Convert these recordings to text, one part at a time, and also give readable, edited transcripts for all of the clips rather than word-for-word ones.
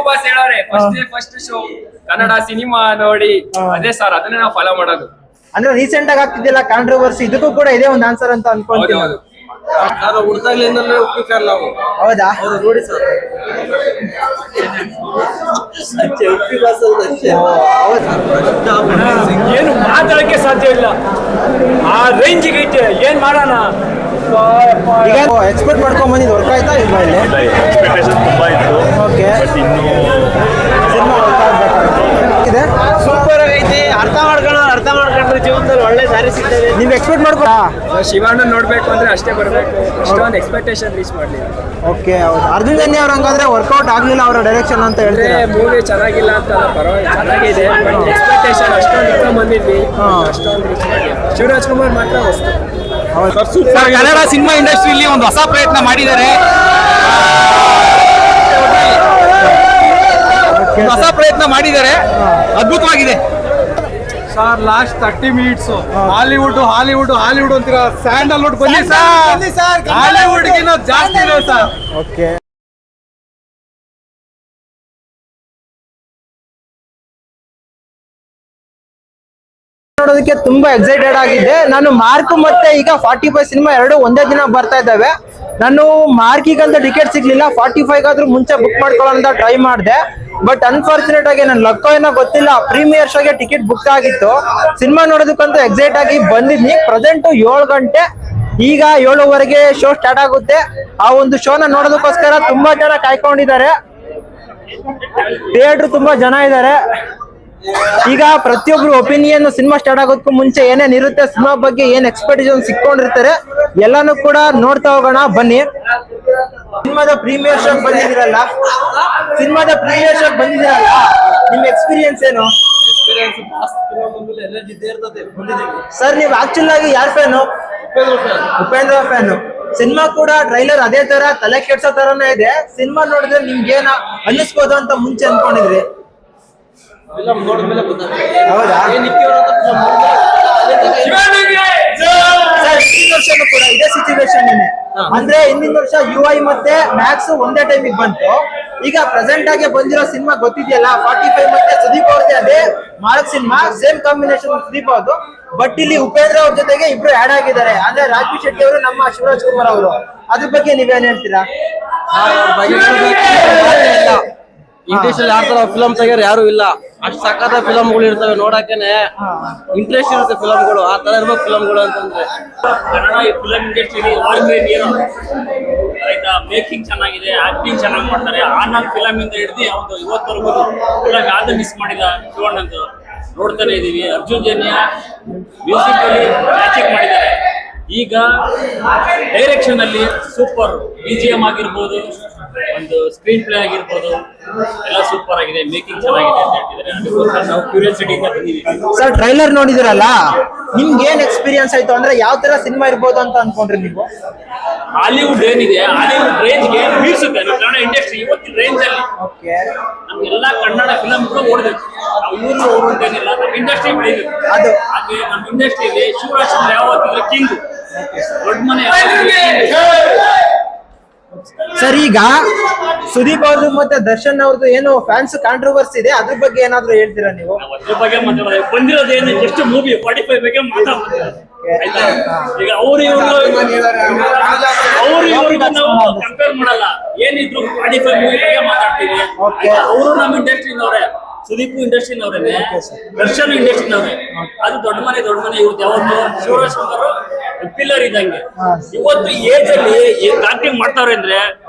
Boss ಹೇಳೋರೆ first show Kannada cinema ನೋಡಿ ಅದೇ ಸರ್ ಅದನ್ನೇ ನಾವು ಫಾಲೋ ಮಾಡೋದು. ಅಂದ್ರೆ ರೀಸೆಂಟ್ ಆಗಿ ಆಗ್ತಿದ್ದಿಲ್ಲ ಕಾಂಟ್ರವರ್ಸಿ, ಇದಕ್ಕೂ ಕೂಡ ಇದೇ ಒಂದು ಆನ್ಸರ್ ಅಂತ ಅನ್ಕೊಂತೀನಿ. ನಾನು ಹುಡ್ದಾಗ್ಲಿಂದಲೇ ಉಪ್ಪಿ ಫ್ಯಾನ್ ನಾವು. ಹೌದಾ? ನೋಡಿ ಸರ್ ಉಪ್ಪಿ ಬಾಸ್ ಏನು ಮಾತಾಡಕ್ಕೆ ಸಾಧ್ಯ ಇಲ್ಲ, ಆ ರೇಂಜಿಗೆ ಐತೆ. ಏನ್ ಮಾಡೋಣ, ಈಗ ಎಕ್ಸ್ಪೆಕ್ಟ್ ಮಾಡ್ಕೊಂಡ್ ಬಂದಿದ್ದು ವರ್ಕ್ ಆಯ್ತಾ ಇಲ್ವಾ? ಇಲ್ಲಿ ಎಕ್ಸ್ಪೆಕ್ಟೇಷನ್ ತುಂಬಾ ಇತ್ತು. ಓಕೆ, ಇನ್ನು ಸಿನಿಮಾ ವರ್ಕ್ ಆಗ್ಬೇಕಾಗಿದೆ. ಸೂಪರ್ ಆಗೈತಿ. ಅರ್ಥ ಮಾಡ್ಕೊಂಡ್ರೆ ಜೀವನದಲ್ಲಿ ಒಳ್ಳೆ ದಾರಿ ಸಿಗ್ತದೆ. ನೀವ್ ಎಕ್ಸ್ಪೆಕ್ಟ್ ಮಾಡ್ಕೊ. ಶಿವಣ್ಣ ನೋಡ್ಬೇಕು ಅಂದ್ರೆ ಅಷ್ಟೇ ಬರ್ಬೇಕು, ಅಷ್ಟೊಂದು ಎಕ್ಸ್ಪೆಕ್ಟೇಷನ್ ರೀಚ್ ಮಾಡ್ಲಿ. ಓಕೆ, ಹೌದು. ಅರ್ಜುನ್ ಜನ್ಯ ಅವ್ರ ಹಂಗಾದ್ರೆ ವರ್ಕೌಟ್ ಆಗ್ಲಿಲ್ಲ ಅವರ ಡೈರೆಕ್ಷನ್ ಅಂತ ಹೇಳ್ತಾರೆ. ಮೂವಿ ಚೆನ್ನಾಗಿಲ್ಲ ಅಂತ ಪರವಾಗಿಲ್ಲ, ಚೆನ್ನಾಗಿದೆ. ಬಟ್ ಎಕ್ಸ್ಪೆಕ್ಟೇಷನ್ ಅಷ್ಟೊಂದು ಇಟ್ಕೊಂಡ್ ಬಂದಿದ್ವಿ, ಅಷ್ಟೊಂದು ರೀಚ್ ಮಾಡಿ. ಶಿವರಾಜ್ ಕುಮಾರ್ ಮಾತ್ರ ವಸ್ತು. ಕನ್ನಡ ಸಿನಿಮಾ ಇಂಡಸ್ಟ್ರಿಯಲ್ಲಿ ಒಂದು ಹೊಸ ಪ್ರಯತ್ನ ಮಾಡಿದ್ದಾರೆ, ಅದ್ಭುತವಾಗಿದೆ ಸರ್. ಲಾಸ್ಟ್ 30 ಮಿನಿಟ್ಸ್ ಹಾಲಿವುಡ್ ಅಂತೀರಾ, ಸ್ಯಾಂಡಲ್ವುಡ್ ಬನ್ನಿ ಸರ್. ಹಾಲಿವುಡ್ಗಿನ್ನ ಜಾಸ್ತಿ ಇದೆ ಸರ್. ಓಕೆ, ನೋಡೋದಕ್ಕೆ ತುಂಬಾ ಎಕ್ಸೈಟೆಡ್ ಆಗಿದ್ದೆ ನಾನು. ಮಾರ್ಕ್ ಮತ್ತೆ ಈಗ 45 ಸಿನಿಮಾ ಎರಡು ಒಂದೇ ದಿನ ಬರ್ತಾ ಇದ್ದಾವೆ. ನಾನು ಮಾರ್ಕಿಗಂತ ಟಿಕೆಟ್ ಸಿಗ್ಲಿಲ್ಲ, 45 ಆದ್ರೂ ಮುಂಚೆ ಬುಕ್ ಮಾಡ್ಕೊಳ್ಳೋಣ ಟ್ರೈ ಮಾಡಿದೆ. ಬಟ್ ಅನ್ಫಾರ್ಚುನೇಟ್ ಆಗಿ ನನ್ನ ಲಕ್ ಏನೋ ಗೊತ್ತಿಲ್ಲ, ಪ್ರೀಮಿಯರ್ ಶೋಗೆ ಟಿಕೆಟ್ ಬುಕ್ ಆಗಿತ್ತು. ಸಿನಿಮಾ ನೋಡೋದಕ್ಕಂತ ಎಕ್ಸೈಟ್ ಆಗಿ ಬಂದಿದ್ನಿ. ಪ್ರೆಸೆಂಟ್ 7 ಗಂಟೆ, ಈಗ 7:15 ಶೋ ಸ್ಟಾರ್ಟ್ ಆಗುತ್ತೆ. ಆ ಒಂದು ಶೋನ ನೋಡೋದಕ್ಕೋಸ್ಕರ ತುಂಬಾ ಜನ ಕಾಯ್ಕೊಂಡಿದ್ದಾರೆ. ಥಿಯೇಟರ್ ತುಂಬಾ ಜನ ಇದ್ದಾರೆ. ಈಗ ಪ್ರತಿಯೊಬ್ರು ಒಪಿನಿಯನ್ ಸಿನಿಮಾ ಸ್ಟಾರ್ಟ್ ಆಗೋದಕ್ಕೂ ಮುಂಚೆ ಏನೇನ್ ಇರುತ್ತೆ, ಸಿನಿಮಾ ಬಗ್ಗೆ ಏನ್ ಎಕ್ಸ್ಪೆಕ್ಟೇಷನ್ ಸಿಕ್ಕೊಂಡಿರ್ತಾರೆ, ಎಲ್ಲಾನು ಕೂಡ ನೋಡ್ತಾ ಹೋಗೋಣ ಬನ್ನಿ. ಸಿನಿಮಾದ ಪ್ರೀಮಿಯರ್ ಶೋ ಬಂದಿದ್ದೀರಲ್ಲ, ನಿಮ್ ಎಕ್ಸ್ಪೀರಿಯನ್ಸ್ ಏನು ಸರ್? ನೀವು ಆಕ್ಚುಲ್ ಆಗಿ ಯಾರ್ ಫ್ಯಾನು? ಉಪೇಂದ್ರ ಫ್ಯಾನು. ಸಿನಿಮಾ ಕೂಡ ಟ್ರೈಲರ್ ಅದೇ ತರ ತಲೆ ಕೆಡ್ಸೋ ತರನೇ ಇದೆ. ಸಿನಿಮಾ ನೋಡಿದ್ರೆ ನಿಮ್ಗೆ ಏನ ಅನ್ನಿಸ್ಬೋದು ಅಂತ ಮುಂಚೆ ಅನ್ಕೊಂಡಿದ್ರಿ? ಹೌದಾ? ವರ್ಷನೂ ಕೂಡ ಇದೇ ಸಿಚುವೇಶನ್. ಅಂದ್ರೆ ಹಿಂದಿನ ವರ್ಷ UI ಮತ್ತೆ ಮ್ಯಾಕ್ಸ್ ಒಂದೇ ಟೈಮಿಗೆ ಬಂತು. ಈಗ ಪ್ರೆಸೆಂಟ್ ಆಗಿ ಬಂದಿರೋ ಸಿನಿಮಾ ಗೊತ್ತಿದೆಯಲ್ಲ, 45 ಮತ್ತೆ ಸುದೀಪ್ ಅವ್ರದ್ದೇ ಅದೇ mark cinema, same combination Sudeep ಅವ್ರದ್ದು. ಬಟ್ ಇಲ್ಲಿ ಉಪೇಂದ್ರ ಅವ್ರ ಜೊತೆಗೆ ಇಬ್ರು ಆಡ್ ಆಗಿದ್ದಾರೆ. ಅಂದ್ರೆ ರಾಜ್ವಿ ಶೆಟ್ಟಿ ಅವರು, ನಮ್ಮ ಶಿವರಾಜ್ ಕುಮಾರ್ ಅವರು. ಅದ್ರ ಬಗ್ಗೆ ನೀವೇನ್ ಹೇಳ್ತೀರಾ? ಇಂಟ್ರೆಸ್ಟ್ ಯಾವ ತರ ಫಿಲಮ್ ತೆಗಿಯೋರು ಯಾರು ಇಲ್ಲ. ಅಷ್ಟು ಸಕ್ಕತ್ತ ಫಿಲಮ್ಗಳು ಇರ್ತವೆ, ನೋಡಕ್ಕೇನೆ ಇಂಟ್ರೆಸ್ಟ್ ಇರುತ್ತೆ ಫಿಲಮ್ಗಳು. ಆ ತರ ಇರ್ಬೇಕು ಫಿಲಮ್ಗಳು ಅಂತಂದ್ರೆ. ಕನ್ನಡ ಫಿಲಂ ಇಂಡಸ್ಟ್ರಿ ಆಯ್ತಾ, ಮೇಕಿಂಗ್ ಚೆನ್ನಾಗಿದೆ, ಆಕ್ಟಿಂಗ್ ಚೆನ್ನಾಗಿ ಮಾಡ್ತಾರೆ. ಆನಂದ್ ಫಿಲಮ್ ಇಂದ ಹಿಡಿದು ಒಂದು ಇವತ್ತವರೆಗೂ ಫಿಲಮ್ ಯಾವ್ದು ಮಿಸ್ ಮಾಡಿದ ಶಿವಣ್ಣಂದು ನೋಡ್ತಾನೆ ಇದೀವಿ. ಅರ್ಜುನ್ ಜನ್ಯ ಮ್ಯೂಸಿಕ್ ಅಲ್ಲಿ ಮ್ಯಾಚಿಂಗ್ ಮಾಡಿದ್ದಾರೆ. ಈಗ ಡೈರೆಕ್ಷನ್ ಅಲ್ಲಿ ಸೂಪರ್, BGM ಆಗಿರ್ಬೋದು, ಒಂದು ಸ್ಕ್ರೀನ್ ಪ್ಲೇ ಆಗಿರ್ಬೋದು, ಎಲ್ಲ ಸೂಪರ್ ಆಗಿದೆ. ಮೇಕಿಂಗ್ ಚೆನ್ನಾಗಿದೆ ಅಂತ ಹೇಳ್ತಿದ್ದಾರೆ. ಅದಕ್ಕೋಸ್ಕರ ನಾವು ಕ್ಯೂರಿಯಾಸಿಟಿ ಇಂದ ಬಂದಿದ್ದೀವಿ. ಸರ್, ಟ್ರೈಲರ್ ನೋಡಿದಿರಲ್ಲ, ನಿಮ್ಗೆ ಏನ್ ಎಕ್ಸ್ಪೀರಿಯನ್ಸ್ ಆಯ್ತು? ಅಂದ್ರೆ ಯಾವ ತರ ಸಿನಿಮಾ ಇರ್ಬೋದು ಅಂತ ಅನ್ಕೊಂಡ್ರಿ ನೀವು? ಹಾಲಿವುಡ್ ಏನಿದೆ, ಹಾಲಿವುಡ್ ರೇಂಜ್ಗೆ ಮೀರಿಸುತ್ತೆ ನಮ್ಮ ಕನ್ನಡ ಇಂಡಸ್ಟ್ರಿ ಇವತ್ತಿನ ರೇಂಜ್ ಅಲ್ಲಿ. ನಮ್ಗೆಲ್ಲ ಕನ್ನಡ ಫಿಲಮ್ಗಳು ಓಡಬೇಕು. ನಾವು ಇವ್ರು ಓಡೋದೇನಿಲ್ಲ, ನಮ್ಮ ಇಂಡಸ್ಟ್ರಿ ಬೆಳಿಬೇಕು. ಅದು ಹಾಗೆ ನಮ್ಮ ಇಂಡಸ್ಟ್ರಿಯಲ್ಲಿ ಶಿವರಾಜ್ ಚಂದ್ರ ಯಾವತ್ತಿದ್ರೆ ಕಿಂಗ್, ದೊಡ್ಡ ಮನೆ. ಸರ್, ಈಗ ಸುದೀಪ್ ಅವ್ರದ್ದು ಮತ್ತೆ ದರ್ಶನ್ ಅವ್ರದ್ದು ಏನು ಫ್ಯಾನ್ಸ್ ಕಾಂಟ್ರವರ್ಸಿ ಇದೆ, ಅದ್ರ ಬಗ್ಗೆ ಏನಾದ್ರು ಹೇಳ್ತೀರಾ ನೀವು? ಅದ್ರ ಬಗ್ಗೆ ಮಾತಾಡೋದು ಬಂದಿರೋದೇನು, ಎಷ್ಟು ಮೂವಿ 45 ಬಗ್ಗೆ ಮಾತಾಡ್ತಾರೆ. ಆಯ್ತಾ, ಈಗ ಅವ್ರು ಇವ್ರು ನಾವು ಕಂಪೇರ್ ಮಾಡಲ್ಲ. ಏನಿದ್ರು 45 ಮೂವಿ ಬಗ್ಗೆ ಮಾತಾಡ್ತೀವಿ. ಅವರು ನಮ್ಮ ಇಂಡಸ್ಟ್ರಿನವ್ರೆ, ಸುದೀಪ್ ಇಂಡಸ್ಟ್ರಿನವ್ರೇನೆ, ದರ್ಶನ್ ಇಂಡಸ್ಟ್ರಿನವ್ರೆ. ಅದು ದೊಡ್ಡ ಮನೆ ಇವತ್ತು ಯಾವತ್ತು ಶಿವರಾಜ್ ಕುಮಾರ್ ಪಿಲ್ಲರ್ ಇದ್ದಂಗೆ. ಇವತ್ತು ಏಜ್ ಅಲ್ಲಿ ಆಕ್ಟಿಂಗ್ ಮಾಡ್ತಾವ್ರೆ ಅಂದ್ರೆ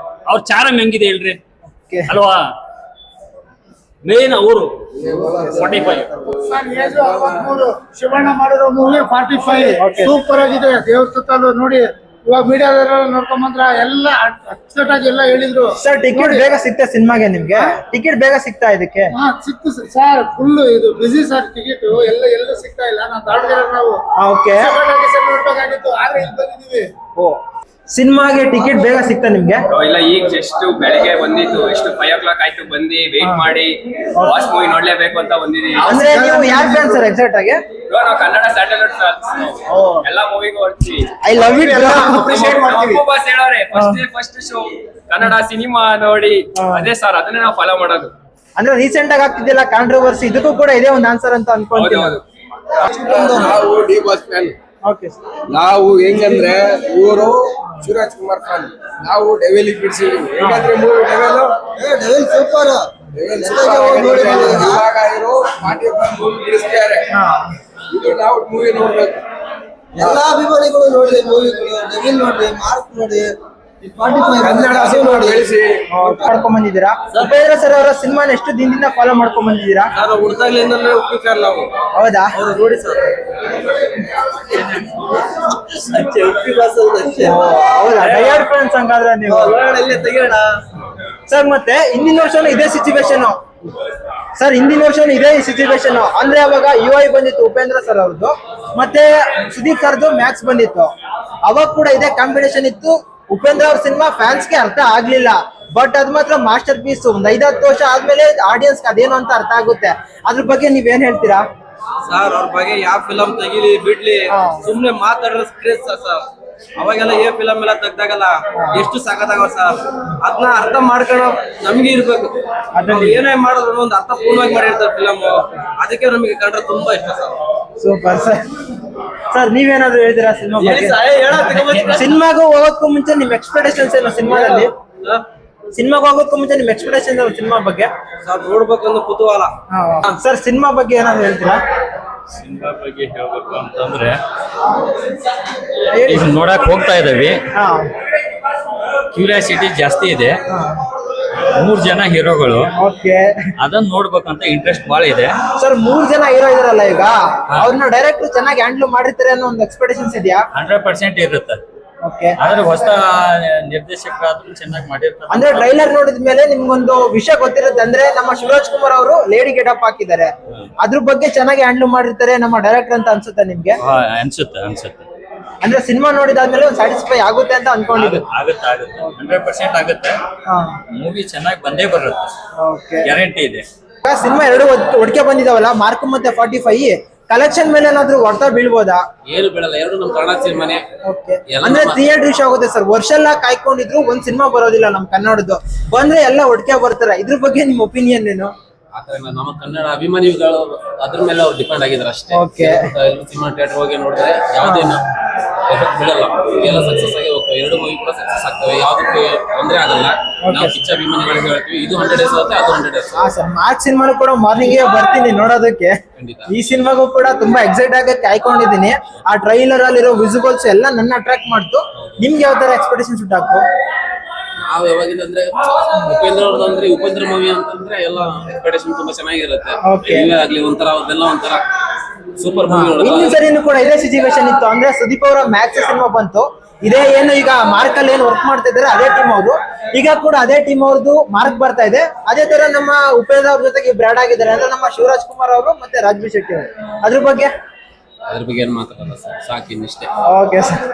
ಅವ್ರ ಚಾರಮ್ ಹೆಂಗಿದೆ ಹೇಳ್ರಿ ಅಲ್ವಾ? ಮೇನ್ ಅವರು 45. ಶಿವಣ್ಣ ಮಾಡಿರೋ ಮೂವಿ 45 ಸೂಪರ್ ಆಗಿದೆ. ದೇವಸ್ಥಾನ ನೋಡಿ, ಇವಾಗ ಮೀಡಿಯಾದವರೆಲ್ಲ ನೋಡ್ಕೊಂಡ್ ಬಂದ್ರ ಎಲ್ಲ ಅಚ್ಚುಕಟ್ಟಾಗಿ ಎಲ್ಲ ಹೇಳಿದ್ರು. ಸರ್, ಟಿಕೆಟ್ ಬೇಗ ಸಿಗ್ತಾ ಸಿನಿಮಾಗೆ? ನಿಮ್ಗೆ ಟಿಕೆಟ್ ಬೇಗ ಸಿಗ್ತಾ? ಇದಕ್ಕೆ ಸಿಕ್ತು ಸರ್, ಫುಲ್ ಇದು ಬಿಸಿ ಸರ್. ಟಿಕೆಟ್ ಎಲ್ಲ ಸಿಗ್ತಾ ಇಲ್ಲ. ನಾವು ದಾವಣಗೆರೆ ನಾವು ನೋಡ್ಬೇಕಾಗಿತ್ತು, ಆದ್ರೆ ಇಲ್ಲಿ ಬಂದಿದೀವಿ. ಸಿನಿಮಾಗೆ ಟಿಕೆಟ್ ಬೇಗ ಸಿಗ್ತಾ ನಿಮ್ಗೆ? ಇಲ್ಲ, ಈಗ ಜಸ್ಟ್ ಬೆಳಿಗ್ಗೆ ಬಂದಿತ್ತು. ಎಷ್ಟು 5 o'clock ಆಯ್ತು, ಬಂದು ವೇಟ್ ಮಾಡಿ ಬಾಸ್ ಮೂವಿ ನೋಡ್ಲೇಬೇಕು ಅಂತ ಬಂದಿದೀವಿ. ಅಂದ್ರೆ ನೀವು ಯಾರ್ ಫ್ಯಾನ್ ಸರ್ ಎಕ್ಸಾಕ್ಟ್ ಆಗಿ? ನಾವು ಕನ್ನಡ ಸ್ಯಾಟಲೈಟ್ ಎಲ್ಲ ಮೂವಿಗೂ ಹೋಗ್ತೀವಿ. I love it. ಬಾಸ್ ಹೇಳೋರೆ ಫಸ್ಟ್ ಶೋ ಕನ್ನಡ ಸಿನಿಮಾ ನೋಡಿ ಅದೇ ಸರ್ ಅದನ್ನೇ ನಾವು ಫಾಲೋ ಮಾಡೋದು. ಅಂದ್ರೆ ರೀಸೆಂಟ್ ಆಗಿ ಆಗ್ತಿದ್ದಿಲ್ಲ ಕಾಂಟ್ರವರ್ಸಿ, ಇದಕ್ಕೂ ಕೂಡ ಇದೇ ಒಂದು ಆನ್ಸರ್ ಅಂತ ಅನ್ಕೊಂತೀನಿ. ನಾವು ಡಿ ಬಾಸ್ ಫ್ಯಾನ್. ಓಕೆ ನಾವು ಹೆಂಗಂದ್ರೆ ಇವರು ಶಿವರಾಜ್ ಕುಮಾರ್ ಫ್ಯಾನ್. ನಾವು ಡೆವಿಲ್ ಬಿಡಿಸಿವಿ. ಹೇಗಂದ್ರೆ ಮೂವಿ ಡೆವಿಲ್ ಸೂಪರ್. ಇವಾಗ ಇರೋ 45 ಮೂವಿ ಬಿಡಿಸ್ತಾರೆ. ಇದು ನಾವು ಮೂವಿ ನೋಡ್ಬೇಕು. ಎಲ್ಲಾ ಅಭಿಮಾನಿಗಳು ನೋಡಿ ಮೂವಿಗಳು. ಡೆವಿಲ್ ನೋಡ್ರಿ, ಮಾರ್ಕ್ ನೋಡಿ, ಕನ್ನಡ ಸಿನಿಮಾ ಬೆಳೆಸಿ ಮಾಡ್ಕೊಂಡ್ ಬಂದಿದ್ದೀರಾ. ಉಪೇಂದ್ರ ಸರ್ ಅವರ ಸಿನಿಮಾನ ಎಷ್ಟು ದಿನದಿಂದ ಫಾಲೋ ಮಾಡ್ಕೊಂಡ್ ಬಂದಿದ್ದೀರಾ? ನಾನು ಹುಡ್ದಾಗ್ಲಿಂದಲೇ ಉಪ್ಪಿ ಫ್ಯಾನ್ ನಾವು. ಹೌದಾ? ಅವ್ರು ನೋಡಿ ಸರ್ ಉಪ್ಪಿ ಬಾಸ್ ಹೌದಾ, ಡಯರ್ಡ್ ಫ್ರೆಂಡ್ಸ್ ಹಂಗಾದ್ರೆ ನೀವು. ಇಲ್ಲೇ ತೆಗಿಯೋಣ ಸರ್ ಮತ್ತೆ ಹಿಂದಿನ ವರ್ಷನೂ ಇದೇ ಸಿಚುವೇಶನ್ ಸರ್, ಹಿಂದಿನ ವರ್ಷನೂ ಇದೇ ಸಿಚುವೇಶನ್. ಅಂದ್ರೆ ಅವಾಗ UI ಬಂದಿತ್ತು ಉಪೇಂದ್ರ ಸರ್ ಅವ್ರದ್ದು, ಮತ್ತೆ ಸುದೀಪ್ ಸರ್ದು ಮ್ಯಾಕ್ಸ್ ಬಂದಿತ್ತು. ಅವಾಗ ಕೂಡ ಇದೇ ಕಾಂಪಿಟೇಷನ್ ಇತ್ತು. ಉಪೇಂದ್ರ ಅವ್ರ ಸಿನಿಮಾ ಫ್ಯಾನ್ಸ್ಗೆ ಅರ್ಥ ಆಗ್ಲಿಲ್ಲ, ಬಟ್ ಅದ್ ಮಾತ್ರ ಮಾಸ್ಟರ್ ಪೀಸ್. ಒಂದ್ 5-10 ವರ್ಷ ಆದ್ಮೇಲೆ ಆಡಿಯನ್ಸ್ ಅದೇನು ಅಂತ ಅರ್ಥ ಆಗುತ್ತೆ. ಅದ್ರ ಬಗ್ಗೆ ನೀವೇನ್ ಹೇಳ್ತೀರಾ? ಸರ್ ಅವ್ರ ಬಗ್ಗೆ ಯಾವ ಫಿಲಂ ತೆಗಿಲಿ ಬಿಡ್ಲಿ, ಸುಮ್ನೆ ಮಾತಾಡೋ ಸ್ಟ್ರೆಸ್ ಸರ್. ಅವಾಗೆಲ್ಲ ಫಿಲಂ ಎಲ್ಲ ತೆಗ್ದಾಗಲ್ಲ ಎಷ್ಟು ಸಖತ್ತಾಗವ ಸರ್. ಅದನ್ನ ಅರ್ಥ ಮಾಡ್ಕೊಳ್ಳೋ ನಮ್ಗೆ ಇರ್ಬೇಕು. ಅವ್ರು ಏನೇ ಮಾಡಿದ್ರು ಒಂದು ಅರ್ಥಪೂರ್ಣವಾಗಿ ಮಾಡಿರ್ತಾರೆ ಫಿಲಮ್. ಅದಕ್ಕೆ ನಮಗೆ ಕಂಡ್ರೆ ತುಂಬಾ ಇಷ್ಟ ಸರ್. Super sir. ಸರ್ ನೀವೇನಾದ್ರು ಹೇಳ್ತೀರಾ ಸಿನಿಮಾ ಬಗ್ಗೆ? ಸಿನಿಮಾಗೂ ಹೋಗೋದಕ್ಕೂ ಮುಂಚೆ ನಿಮ್ ಎಕ್ಸ್ಪೆಕ್ಟೇಷನ್ಸ್ ಏನು ಸಿನಿಮಾದಲ್ಲಿ? ಸಿನಿಮಾಗೆ ಹೋಗೋದಕ್ಕೂ ಮುಂಚೆ ನಿಮ್ ಎಕ್ಸ್ಪೆಕ್ಟೇಷನ್ ಸಿನಿಮಾ ಬಗ್ಗೆ? ಸರ್ ನೋಡ್ಬೇಕಂದ್ರೆ ಕುತೂಹಲ. ಸರ್ ಸಿನಿಮಾ ಬಗ್ಗೆ ಏನಾದ್ರು ಹೇಳ್ತೀರಾ? ಸಿನಿಮಾ ಬಗ್ಗೆ ಹೇಳ್ಬೇಕು ಅಂತಂದ್ರೆ ಈಗ ನೋಡಕ್ ಹೋಗ್ತಾ ಇದ್ದೀವಿ, ಕ್ಯೂರಿಯಾಸಿಟಿ ಜಾಸ್ತಿ ಇದೆ. 3 ಜನ ಹೀರೋಗಳು, ಓಕೆ. ಅದನ್ನ ನೋಡ್ಬೇಕಂತ ಇಂಟ್ರೆಸ್ಟ್ ಬಹಳ ಇದೆ. ಸರ್ 3 ಜನ ಹೀರೋ ಇದಾರಲ್ಲ ಈಗ, ಅವ್ರನ್ನ ಡೈರೆಕ್ಟರ್ ಚೆನ್ನಾಗಿ ಹ್ಯಾಂಡಲ್ ಮಾಡಿರ್ತಾರೆ ಅನ್ನೋ ಒಂದು ಎಕ್ಸ್ಪೆಕ್ಟೇಷನ್ಸ್ ಇದೆಯಾ? 100% ಇರುತ್ತೆ. ಓಕೆ. ಆದ್ರೆ ಹೊಸ ನಿರ್ದೇಶಕರಾದ್ರೂ ಚೆನ್ನಾಗಿ ಮಾಡಿರ್ತಾರೆ. ಅಂದ್ರೆ ಟ್ರೈಲರ್ ನೋಡಿದ ಮೇಲೆ ನಿಮ್ಗೊಂದು ವಿಷಯ ಗೊತ್ತಿರುತ್ತೆ. ಅಂದ್ರೆ ನಮ್ಮ ಶಿವರಾಜ್ ಕುಮಾರ್ ಅವರು ಲೇಡಿ ಗೆಟಪ್ ಹಾಕಿದ್ದಾರೆ, ಅದ್ರ ಬಗ್ಗೆ ಚೆನ್ನಾಗಿ ಹ್ಯಾಂಡಲ್ ಮಾಡಿರ್ತಾರೆ ನಮ್ಮ ಡೈರೆಕ್ಟರ್ ಅಂತ ಅನ್ಸುತ್ತೆ ನಿಮ್ಗೆ? ಅನ್ಸುತ್ತೆ. ಅಂದ್ರೆ ಸಿನಿಮಾ ನೋಡಿದಾದ್ಮೇಲೆ ಒಂದು ಸ್ಯಾಟಿಸ್ಫೈ ಆಗುತ್ತೆ ಅಂತ ಅನ್ಕೊಂಡಿದ್ದು? ಆಗುತ್ತೆ 100% ಆಗುತ್ತೆ. ಮೂವಿ ಚೆನ್ನಾಗಿ ಬಂದೇ ಬರುತ್ತೆ, ಗ್ಯಾರಂಟಿ ಇದೆ. ಸಿನಿಮಾ 2 ಒಟ್ಟಿಗೆ ಬಂದಿದಾವಲ್ಲ, ಮಾರ್ಕ್ ಮತ್ತೆ 45, ಕಲೆಕ್ಷನ್ ಮೇಲೆ ಏನಾದ್ರು ಹೊಡ್ತಾ ಬೀಳ್ಬೋದಾ? ಏನು ಬೀಳಲ್ಲ, ಎರಡು ನಮ್ಮ ಕನ್ನಡ ಸಿನಿಮಾನೇ. ಅಂದ್ರೆ ಥಿಯೇಟರ್ ಇಶ್ಯೂ ಆಗುತ್ತೆ ಸರ್. ವರ್ಷ ಎಲ್ಲ ಕಾಯ್ಕೊಂಡಿದ್ರು ಒಂದ್ ಸಿನಿಮಾ ಬರೋದಿಲ್ಲ ನಮ್ ಕನ್ನಡದ್ದು, ಬಂದ್ರೆ ಎಲ್ಲ ಒಟ್ಟಿಗೆ ಬರ್ತಾರೆ. ಇದ್ರ ಬಗ್ಗೆ ನಿಮ್ ಒಪಿನಿಯನ್ ಏನು? ಆತರ ನಮ್ಮ ಕನ್ನಡ ಅಭಿಮಾನಿಗಳು ಅದ್ರ ಮೇಲೆ ಅವ್ರು ಡಿಪೆಂಡ್ ಆಗಿದ್ದಾರೆ ಅಷ್ಟೇ. ಸಿನಿಮಾ ಥಿಯೇಟರ್ ಹೋಗಿ ನೋಡಿದ್ರೆ ಯಾವ್ದೇನು ಎಫೆಕ್ಟ್ ಬೀಳಲ್ಲ. ಎಲ್ಲ ಸಕ್ಸಸ್ ಆಗಿ ಹೋಗ್ತವೆ. 2 ಮೂವಿ ಕೂಡ ಸಕ್ಸಸ್ ಆಗ್ತವೆ, ಯಾವ್ದಕ್ಕೆ ತೊಂದರೆ ಆಗಲ್ಲ. ನಾವು ಪಿಚ್ಚ ಅಭಿಮಾನಿಗಳಿಗೆ ಹೇಳ್ತೀವಿ, ಇದು 100 days ಆಗುತ್ತೆ, ಅದು 100 days. ಸರ್ ಮಾರ್ಚ್ ಸಿನಿಮಾನು ಕೂಡ ಮಾರ್ನಿಂಗ್ ಬರ್ತೀನಿ ನೋಡೋದಕ್ಕೆ. ಈ ಸಿನಿಮಾಗೂ ಕೂಡ ತುಂಬಾ ಎಕ್ಸೈಟ್ ಆಗಿ ಕಾಯ್ಕೊಂಡಿದ್ದೀನಿ. ಆ ಟ್ರೈಲರ್ ಅಲ್ಲಿರೋ ವಿಸುವಲ್ಸ್ ಎಲ್ಲ ನನ್ನ ಅಟ್ರಾಕ್ಟ್ ಮಾಡ್ತು. ನಿಮ್ಗೆ ಯಾವ ತರ ಎಕ್ಸ್ಪೆಕ್ಟೇಷನ್ ಶೂಟ್ ಆಗ್ತು? ನಾವು ಯಾವಾಗಿಂದ ಅಂದ್ರೆ ಉಪೇಂದ್ರ ಅವ್ರದಂದ್ರೆ ಉಪೇಂದ್ರ ಮೂವಿ ಅಂತಂದ್ರೆ ಎಲ್ಲ ಎಕ್ಸ್ಪೆಕ್ಟೇಷನ್ ತುಂಬಾ ಚೆನ್ನಾಗಿರುತ್ತೆ. ಇವೇ ಆಗ್ಲಿ ಒಂಥರ ಅದೆಲ್ಲ ಒಂಥರ ಸೂಪರ್ ಮೂವಿ. ಹಿಂದಿನ ಸರಿನೂ ಕೂಡ ಇದೇ ಸಿಚುವೇಶನ್ ಇತ್ತು. ಅಂದ್ರೆ ಸುದೀಪ್ ಅವರ ಮ್ಯಾಕ್ಸ್ ಸಿನಿಮಾ ಬಂತು, ಇದೇ ಏನು ಈಗ ಮಾರ್ಕ್ ಅಲ್ಲಿ ಏನು ವರ್ಕ್ ಮಾಡ್ತಾ ಇದಾರೆ ಅದೇ ಟೀಮ್ ಅವರು. ಈಗ ಕೂಡ ಅದೇ ಟೀಮ್ ಅವ್ರದ್ದು ಮಾರ್ಕ್ ಬರ್ತಾ ಇದೆ. ಅದೇ ತರ ನಮ್ಮ ಉಪೇಂದ್ರ ಅವ್ರ ಜೊತೆಗೆ ಬ್ರ್ಯಾಡ್ ಆಗಿದ್ದಾರೆ ಅಂದ್ರೆ ನಮ್ಮ ಶಿವರಾಜ್ ಕುಮಾರ್ ಅವರು ಮತ್ತೆ ರಾಜ್ಬಿ ಶೆಟ್ಟಿ ಅವರು. ಅದ್ರ ಬಗ್ಗೆ ಏನು ಮಾತಾಡಲ್ಲ ಸರ್, ಸಾಕಿನ್ನಿಷ್ಟೇ. Okay sir.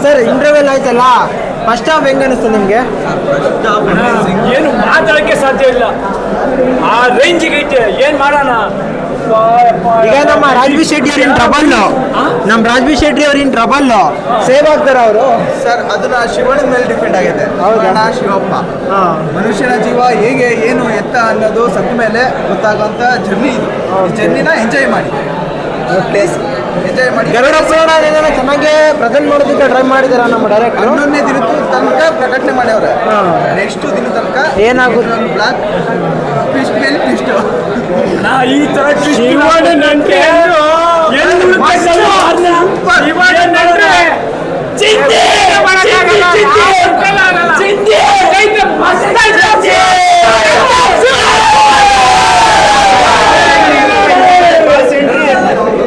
ಸರ್ ಇಂಟರ್ವ್ಯೂಲ್ ಆಯ್ತಲ್ಲ, ಫಸ್ಟ್ ಹಾಫ್ ಹೆಂಗ ಅನಿಸ್ತು ನಿಮ್ಗೆ? ಏನು ಮಾತಾಡಕ್ಕೆ ಸಾಧ್ಯ ಇಲ್ಲ, ಆ ರೇಂಜಿಗೆ ಐತೆ. ಏನ್ ಮಾಡೋಣ? ಈಗ ನಮ್ಮ ರಾಜ್ಬಿ ಶೆಟ್ಟಿ ಅವ್ರ ಟ್ರಬಲ್, ನಮ್ ರಾಜ್ಬಿ ಶೆಟ್ಟಿ ಅವ್ರ ಟ್ರಬಲ್ ಸೇವ್ ಆಗ್ತಾರ ಅವರು. ಸರ್ ಅದನ್ನ ಶಿವಣ್ಣನ ಮೇಲೆ ಡಿಪೆಂಡ್ ಆಗಿದೆ. ಹೌದಾ? ಶಿವಪ್ಪ ಮನುಷ್ಯನ ಜೀವ ಹೇಗೆ ಏನು ಎತ್ತ ಅನ್ನೋದು ಸತ್ತ ಮೇಲೆ ಗೊತ್ತಾಗುವಂತ ಜರ್ನಿ ಇದು. ಈ ಜರ್ನಿನ ಎಂಜಾಯ್ ಮಾಡಿ, ಪ್ಲೀಸ್ ಎಂಜಾಯ್ ಮಾಡಿ. ಗರುಡ ಪುರಾಣ ಚೆನ್ನಾಗಿ ಪ್ರೆಸೆಂಟ್ ಮಾಡೋದಕ್ಕೆ ಟ್ರೈ ಮಾಡಿದಾರ ನಮ್ಮ ಡೈರೆಕ್ಟರ್. 11ನೇ ದಿನದ ತನಕ ಪ್ರಕಟಣೆ ಮಾಡ್ಯವ್ರೆ. ನೆಕ್ಸ್ಟ್ ದಿನ ತನಕ ಏನಾಗುತ್ತೆ? ಬ್ಲಾಕ್ ಟ್ವಿಸ್ಟ್ ಮೇಲೆ ಟ್ವಿಸ್ಟ್. ಈ ತರ ಶಿವಣ್ಣನಂತೆ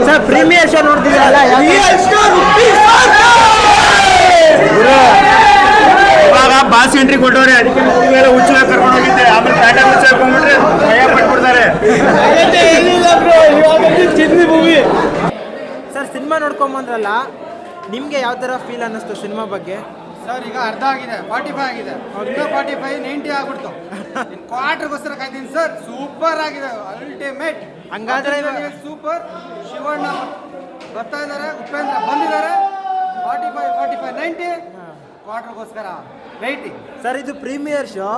ಸರ್ ಪ್ರೀಮಿಯರ್ ಶೋ ನೋಡ್ತಿದ್ರಲ್ಲ, ಇವಾಗ ಬಾಸ್ ಎಂಟ್ರಿ ಕೊಟ್ಟವ್ರೆ, ಅದಕ್ಕೆ ಮೇಲೆ ಹುಚ್ಚ ಕರ್ಕೊಂಡು ಹೋಗಿದ್ದೆ. ಆಮೇಲೆ ಪ್ಯಾಟರ್ನ್ ಹುಚ್ಚ ಹಾಕೊಂಡ್ಬಿಟ್ರೆ ಭಯ ಪಟ್ಬಿಡ್ತಾರೆ. ಸಿನಿಮಾ ನೋಡ್ಕೊಂಬಂದ್ರಲ್ಲ, ನಿಮಗೆ ಯಾವ ಥರ ಫೀಲ್ ಅನ್ನಿಸ್ತು ಸಿನಿಮಾ ಬಗ್ಗೆ? ಸರ್ ಈಗ ಅರ್ಧ ಆಗಿದೆ, 45 ಆಗಿದೆ, ಇನ್ನೂ 45 90 ಆಗ್ಬಿಡ್ತು. ಕ್ವಾರ್ಟರ್ಗೋಸ್ಕರ ಕಾಯ್ತೀನಿ ಸರ್. ಸೂಪರ್ ಆಗಿದೆ, ಅಲ್ಟಿಮೇಟ್. ಹಂಗಾದ್ರೆ ಸೂಪರ್. ಶಿವಣ್ಣ ಬರ್ತಾ ಇದ್ದಾರೆ, ಉಪೇಂದ್ರ ಬಂದಿದ್ದಾರೆ. 45 90 ಕ್ವಾರ್ಟರ್ಗೋಸ್ಕರ ವೇಟಿಂಗ್. ಸರ್ ಇದು ಪ್ರೀಮಿಯರ್ ಶೋ,